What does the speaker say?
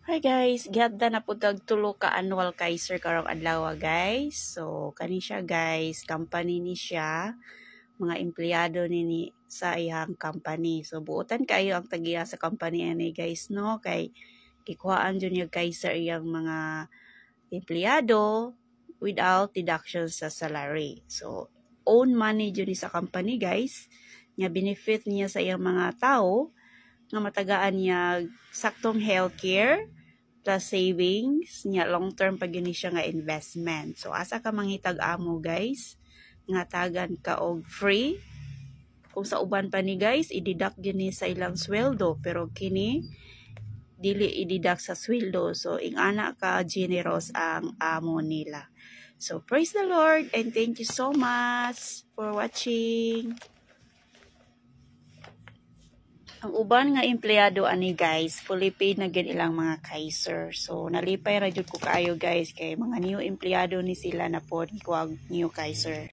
Hi guys, gihatda na po tulo ka annual Kaiser karong adlaw guys. So kani siya guys, company ni siya, mga empleyado ni sa iyang company. So buotan kayo ang tagiya sa company ani guys no, kay kikuhaan jud yung Kaiser iyang mga empleyado without deductions sa salary. So own money jud ni sa company guys. Nga benefit niya sa iyang mga tao nga matagaan niya saktong healthcare plus savings nya long term pag yun siya nga investment. So asa ka manghitag amo guys nga tagan ka og free kung sa uban pa ni guys i-deduct gini sa ilang sweldo pero kini dili i-deduct sa sweldo. So ingana ka generous ang amo nila. So praise the Lord and thank you so much for watching. Ang uban nga empleyado ani guys, fully paid na gid ilang mga Kaiser. So nalipay ra jud ko kaayo guys kay mga new empleyado ni sila na pod kuwag new Kaiser.